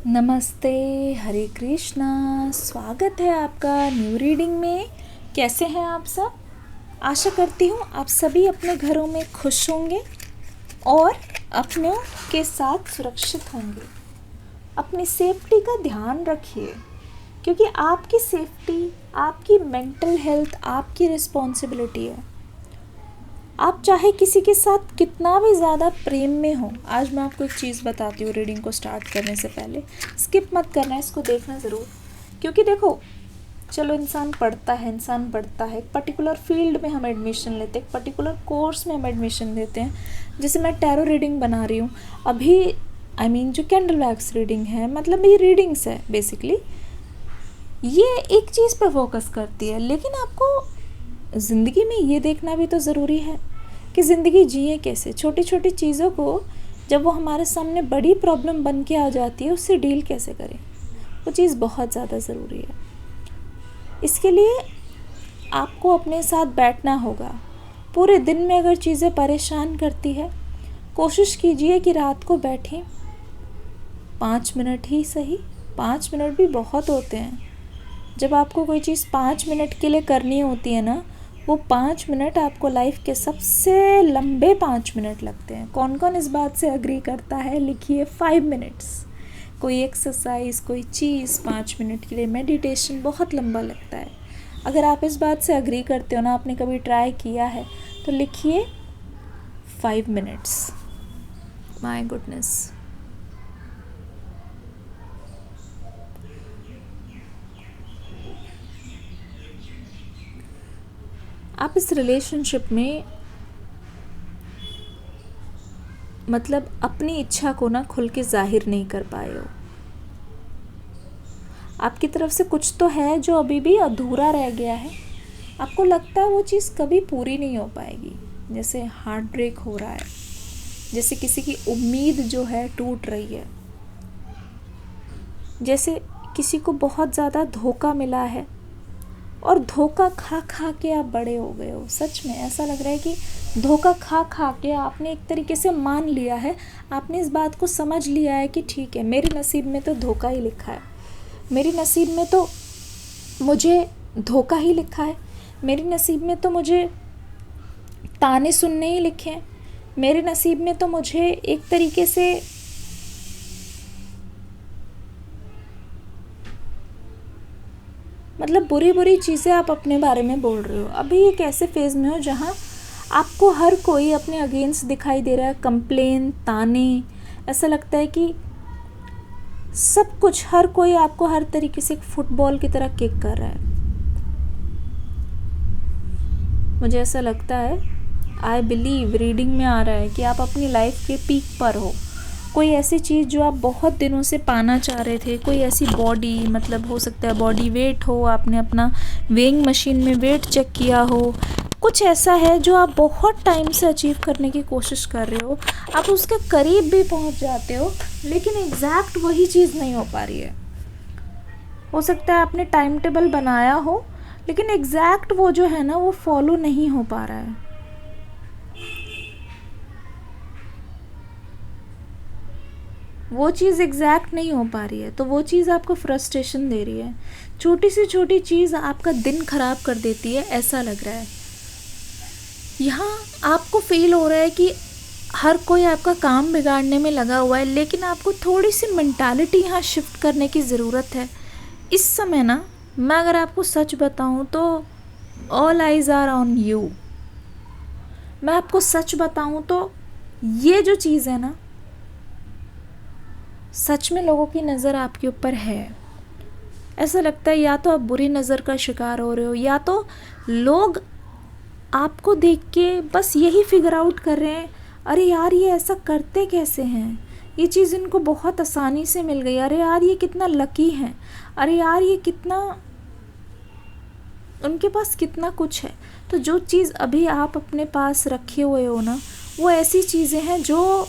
नमस्ते। हरे कृष्णा। स्वागत है आपका न्यू रीडिंग में। कैसे हैं आप सब? आशा करती हूँ आप सभी अपने घरों में खुश होंगे और अपनों के साथ सुरक्षित होंगे। अपनी सेफ्टी का ध्यान रखिए, क्योंकि आपकी सेफ्टी, आपकी मेंटल हेल्थ आपकी रिस्पॉन्सिबिलिटी है। आप चाहे किसी के साथ कितना भी ज़्यादा प्रेम में हो। आज मैं आपको एक चीज़ बताती हूँ रीडिंग को स्टार्ट करने से पहले। स्किप मत करना, इसको देखना ज़रूर, क्योंकि देखो, चलो इंसान पढ़ता है, इंसान बढ़ता है, एक पर्टिकुलर फील्ड में हम एडमिशन लेते हैं, एक पर्टिकुलर कोर्स में हम एडमिशन लेते हैं। जैसे मैं टैरो रीडिंग बना रही हूँ अभी, जो कैंडल वैक्स रीडिंग है, मतलब ये रीडिंग्स है बेसिकली। ये एक चीज़ पे फोकस करती है, लेकिन आपको ज़िंदगी में ये देखना भी तो ज़रूरी है कि ज़िंदगी जिए कैसे। छोटी छोटी चीज़ों को जब वो हमारे सामने बड़ी प्रॉब्लम बन के आ जाती है, उससे डील कैसे करें, वो चीज़ बहुत ज़्यादा ज़रूरी है। इसके लिए आपको अपने साथ बैठना होगा। पूरे दिन में अगर चीज़ें परेशान करती है, कोशिश कीजिए कि रात को बैठें 5 मिनट ही सही। 5 मिनट भी बहुत होते हैं। जब आपको कोई चीज़ 5 मिनट के लिए करनी होती है ना, वो 5 मिनट आपको लाइफ के सबसे लंबे 5 मिनट लगते हैं। कौन कौन इस बात से अग्री करता है? लिखिए 5 मिनट्स। कोई एक्सरसाइज, कोई चीज़ 5 मिनट के लिए, मेडिटेशन बहुत लंबा लगता है। अगर आप इस बात से अग्री करते हो ना, आपने कभी ट्राई किया है, तो लिखिए 5 मिनट्स। My goodness. आप इस रिलेशनशिप में मतलब अपनी इच्छा को ना खुल के जाहिर नहीं कर पाए हो। आपकी तरफ से कुछ तो है जो अभी भी अधूरा रह गया है। आपको लगता है वो चीज़ कभी पूरी नहीं हो पाएगी। जैसे हार्ट ब्रेक हो रहा है, जैसे किसी की उम्मीद जो है टूट रही है, जैसे किसी को बहुत ज़्यादा धोखा मिला है और धोखा खा खा के आप बड़े हो गए हो। सच में ऐसा लग रहा है कि धोखा खा खा के आपने एक तरीके से मान लिया है, आपने इस बात को समझ लिया है कि ठीक है, मेरे नसीब में तो धोखा ही लिखा है, मेरे नसीब में तो मुझे धोखा ही लिखा है, मेरे नसीब में तो मुझे ताने सुनने ही लिखे हैं, मेरे नसीब में तो मुझे एक तरीके से मतलब बुरी बुरी चीज़ें आप अपने बारे में बोल रहे हो। अभी एक ऐसे फेज़ में हो जहाँ आपको हर कोई अपने अगेंस्ट दिखाई दे रहा है। कंप्लेन, ताने, ऐसा लगता है कि सब कुछ, हर कोई आपको हर तरीके से एक फुटबॉल की तरह किक कर रहा है। मुझे ऐसा लगता है, आई बिलीव, रीडिंग में आ रहा है कि आप अपनी लाइफ के पीक पर हो। कोई ऐसी चीज़ जो आप बहुत दिनों से पाना चाह रहे थे, कोई ऐसी बॉडी, मतलब हो सकता है बॉडी वेट हो, आपने अपना वेइंग मशीन में वेट चेक किया हो, कुछ ऐसा है जो आप बहुत टाइम से अचीव करने की कोशिश कर रहे हो, आप उसके करीब भी पहुंच जाते हो, लेकिन एग्जैक्ट वही चीज़ नहीं हो पा रही है। हो सकता है आपने टाइम टेबल बनाया हो, लेकिन एग्जैक्ट वो जो है ना, वो फॉलो नहीं हो पा रहा है। वो चीज़ एग्जैक्ट नहीं हो पा रही है, तो वो चीज़ आपको फ्रस्ट्रेशन दे रही है। छोटी से छोटी चीज़ आपका दिन खराब कर देती है, ऐसा लग रहा है। यहाँ आपको फील हो रहा है कि हर कोई आपका काम बिगाड़ने में लगा हुआ है, लेकिन आपको थोड़ी सी मेंटालिटी यहाँ शिफ्ट करने की ज़रूरत है। इस समय ना, मैं अगर आपको सच बताऊँ तो all eyes are on you. मैं आपको सच बताऊँ तो ये जो चीज़ है ना, सच में लोगों की नज़र आपके ऊपर है। ऐसा लगता है या तो आप बुरी नज़र का शिकार हो रहे हो, या तो लोग आपको देख के बस यही फिगर आउट कर रहे हैं, अरे यार ये ऐसा करते कैसे हैं, ये चीज़ इनको बहुत आसानी से मिल गई, अरे यार ये कितना लकी हैं, अरे यार ये कितना, उनके पास कितना कुछ है। तो जो चीज़ अभी आप अपने पास रखे हुए हो ना, वो ऐसी चीज़ें हैं जो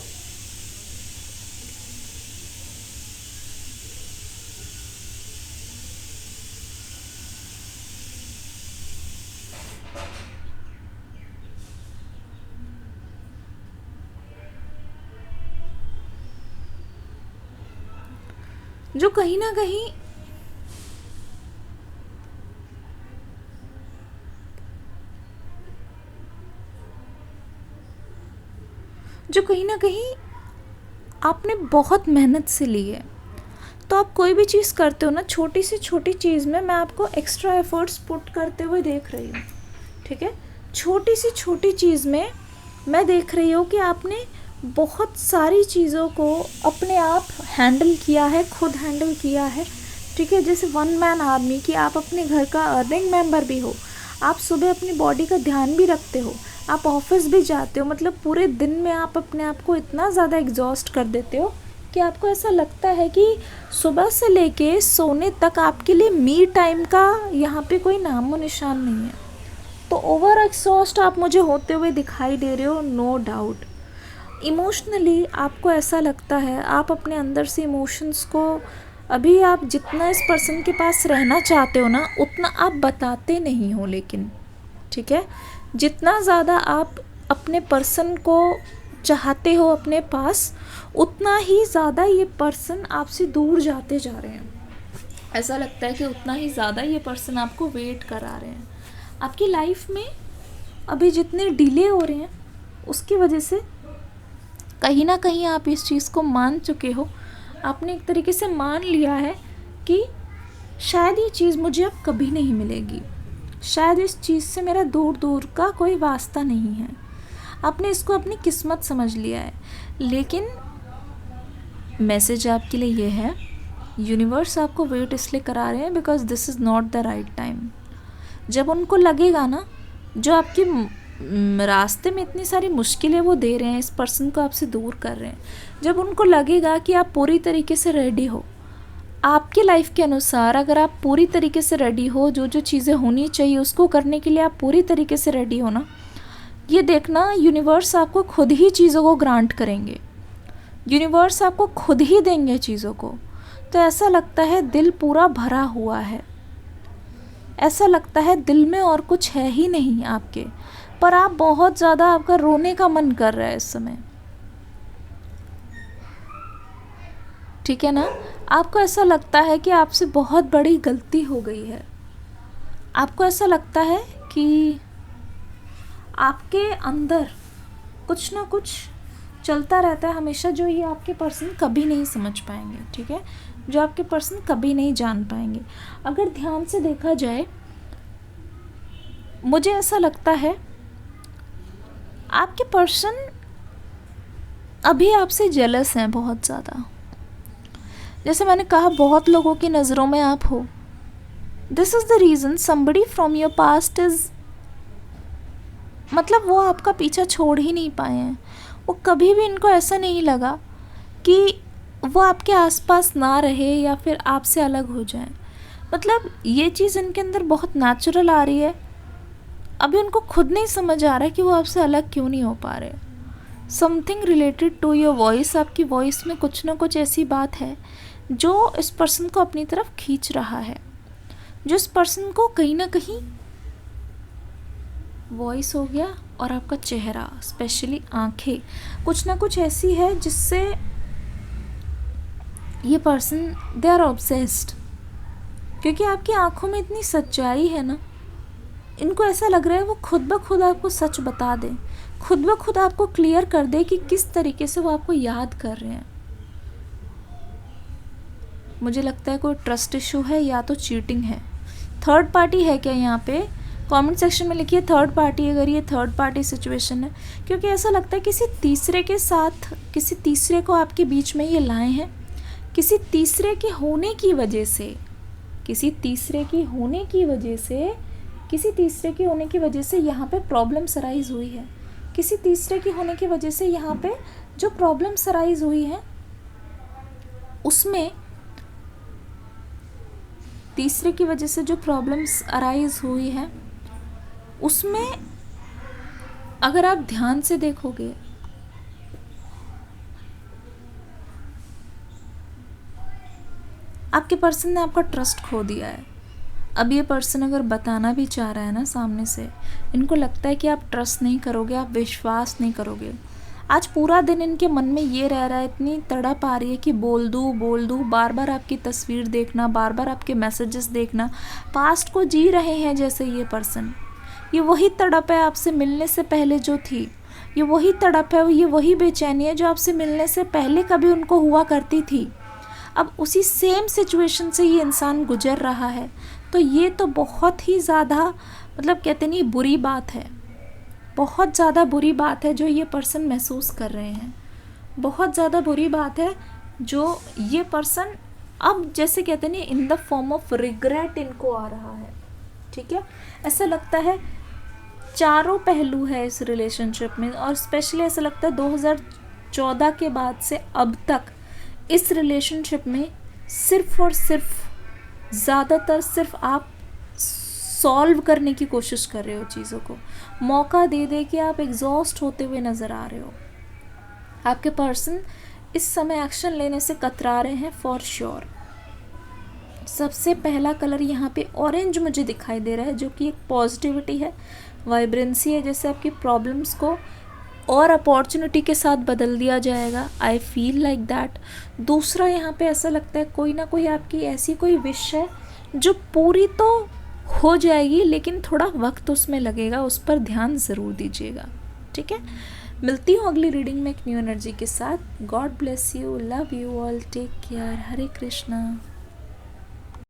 जो कहीं ना कहीं आपने बहुत मेहनत से ली है। तो आप कोई भी चीज़ करते हो ना, छोटी से छोटी चीज़ में मैं आपको एक्स्ट्रा एफर्ट्स पुट करते हुए देख रही हूँ, ठीक है। छोटी सी छोटी चीज़ में मैं देख रही हूँ कि आपने बहुत सारी चीज़ों को अपने आप हैंडल किया है, खुद हैंडल किया है, ठीक है। जैसे वन मैन आर्मी कि आप अपने घर का अर्निंग मेंबर भी हो, आप सुबह अपनी बॉडी का ध्यान भी रखते हो, आप ऑफिस भी जाते हो, मतलब पूरे दिन में आप अपने आप को इतना ज़्यादा एग्जॉस्ट कर देते हो कि आपको ऐसा लगता है कि सुबह से लेके सोने तक आपके लिए मी टाइम का यहाँ पे कोई नामो निशान नहीं है। तो ओवर एग्जॉस्ट आप मुझे होते हुए दिखाई दे रहे हो, नो डाउट। इमोशनली आपको ऐसा लगता है, आप अपने अंदर से इमोशंस को अभी आप जितना इस पर्सन के पास रहना चाहते हो ना, उतना आप बताते नहीं हो, लेकिन ठीक है, जितना ज़्यादा आप अपने पर्सन को चाहते हो अपने पास, उतना ही ज़्यादा ये पर्सन आपसे दूर जाते जा रहे हैं। ऐसा लगता है कि उतना ही ज़्यादा ये पर्सन आपको वेट करा रहे हैं। आपकी लाइफ में अभी जितने डिले हो रहे हैं, उसकी वजह से कहीं ना कहीं आप इस चीज़ को मान चुके हो, आपने एक तरीके से मान लिया है कि शायद ये चीज़ मुझे अब कभी नहीं मिलेगी, शायद इस चीज़ से मेरा दूर दूर का कोई वास्ता नहीं है। आपने इसको अपनी किस्मत समझ लिया है। लेकिन मैसेज आपके लिए ये है, यूनिवर्स आपको वेट इसलिए करा रहे हैं because this is not the right time. जब उनको लगेगा ना, जो आपकी रास्ते में इतनी सारी मुश्किलें वो दे रहे हैं, इस पर्सन को आपसे दूर कर रहे हैं, जब उनको लगेगा कि आप पूरी तरीके से रेडी हो, आपकी लाइफ के अनुसार अगर आप पूरी तरीके से रेडी हो, जो जो चीज़ें होनी चाहिए उसको करने के लिए आप पूरी तरीके से रेडी हो ना, ये देखना यूनिवर्स आपको खुद ही चीज़ों को ग्रांट करेंगे, यूनिवर्स आपको खुद ही देंगे चीज़ों को। तो ऐसा लगता है दिल पूरा भरा हुआ है, ऐसा लगता है दिल में और कुछ है ही नहीं आपके, पर आप बहुत ज़्यादा, आपका रोने का मन कर रहा है इस समय, ठीक है ना। आपको ऐसा लगता है कि आपसे बहुत बड़ी गलती हो गई है, आपको ऐसा लगता है कि आपके अंदर कुछ ना कुछ चलता रहता है हमेशा, जो ये आपके पर्सन कभी नहीं समझ पाएंगे, ठीक है, जो आपके पर्सन कभी नहीं जान पाएंगे। अगर ध्यान से देखा जाए, मुझे ऐसा लगता है आपके पर्सन अभी आपसे जेलस हैं बहुत ज़्यादा। जैसे मैंने कहा, बहुत लोगों की नज़रों में आप हो। This is the reason somebody from your past is, मतलब वो आपका पीछा छोड़ ही नहीं पाए हैं। वो कभी भी, इनको ऐसा नहीं लगा कि वो आपके आसपास ना रहे या फिर आपसे अलग हो जाए। मतलब ये चीज़ इनके अंदर बहुत नेचुरल आ रही है। अभी उनको खुद नहीं समझ आ रहा है कि वो आपसे अलग क्यों नहीं हो पा रहे। Something related to your voice, आपकी वॉइस में कुछ ना कुछ ऐसी बात है जो इस पर्सन को अपनी तरफ खींच रहा है, जो इस पर्सन को कहीं ना कहीं, वॉइस हो गया और आपका चेहरा, स्पेशली आंखें, कुछ ना कुछ ऐसी है जिससे ये पर्सन, दे आर ऑब्सेस्ड। क्योंकि आपकी आंखों में इतनी सच्चाई है ना, इनको ऐसा लग रहा है वो खुद ब खुद आपको सच बता दे, खुद ब खुद आपको क्लियर कर दे कि किस तरीके से वो आपको याद कर रहे हैं। मुझे लगता है कोई ट्रस्ट इशू है या तो चीटिंग है। थर्ड पार्टी है क्या यहाँ पे? कमेंट सेक्शन में लिखिए थर्ड पार्टी, अगर ये थर्ड पार्टी सिचुएशन है। क्योंकि ऐसा लगता है किसी तीसरे के साथ, किसी तीसरे को आपके बीच में ये लाए हैं, किसी तीसरे के होने की वजह से, किसी तीसरे की होने की वजह से, किसी तीसरे की होने की वजह से यहाँ पे प्रॉब्लम्स अराइज हुई है। किसी तीसरे की होने की वजह से यहाँ पे जो प्रॉब्लम्स अराइज हुई हैं, उसमें तीसरे की वजह से जो प्रॉब्लम्स अराइज हुई हैं, उसमें अगर आप ध्यान से देखोगे, आपके पर्सन ने आपका ट्रस्ट खो दिया है। अब ये पर्सन अगर बताना भी चाह रहा है ना सामने से, इनको लगता है कि आप ट्रस्ट नहीं करोगे, आप विश्वास नहीं करोगे, आज पूरा दिन इनके मन में ये रह रहा है, इतनी तड़प आ रही है कि बोल दूँ, बार बार आपकी तस्वीर देखना, बार बार आपके मैसेजेस देखना, पास्ट को जी रहे हैं जैसे ये पर्सन। ये वही तड़प है आपसे मिलने से पहले जो थी, ये वही तड़प है, ये वही बेचैनी है जो आपसे मिलने से पहले कभी उनको हुआ करती थी। अब उसी सेम सिचुएशन से ये इंसान गुजर रहा है। तो ये तो बहुत ही ज़्यादा मतलब कहते नहीं बुरी बात है, बहुत ज़्यादा बुरी बात है जो ये पर्सन महसूस कर रहे हैं। बहुत ज़्यादा बुरी बात है जो ये पर्सन अब जैसे कहते नहीं in the form of regret इनको आ रहा है। ठीक है, ऐसा लगता है चारों पहलू है इस रिलेशनशिप में, और स्पेशली ऐसा लगता है 2014 के बाद से अब तक इस रिलेशनशिप में सिर्फ और सिर्फ ज़्यादातर सिर्फ आप सॉल्व करने की कोशिश कर रहे हो चीज़ों को, मौका दे दे के आप एग्जॉस्ट होते हुए नज़र आ रहे हो। आपके पर्सन इस समय एक्शन लेने से कतरा रहे हैं फॉर श्योर। सबसे पहला कलर यहाँ पे ऑरेंज मुझे दिखाई दे रहा है, जो कि एक पॉजिटिविटी है, वाइब्रेंसी है, जैसे आपकी प्रॉब्लम्स को और अपॉर्चुनिटी के साथ बदल दिया जाएगा। I feel like that. दूसरा यहाँ पे ऐसा लगता है कोई ना कोई आपकी ऐसी कोई विश है जो पूरी तो हो जाएगी, लेकिन थोड़ा वक्त उसमें लगेगा, उस पर ध्यान ज़रूर दीजिएगा। ठीक है, मिलती हूँ अगली रीडिंग में एक न्यू एनर्जी के साथ। God bless you, love you all, take care, Hare Krishna.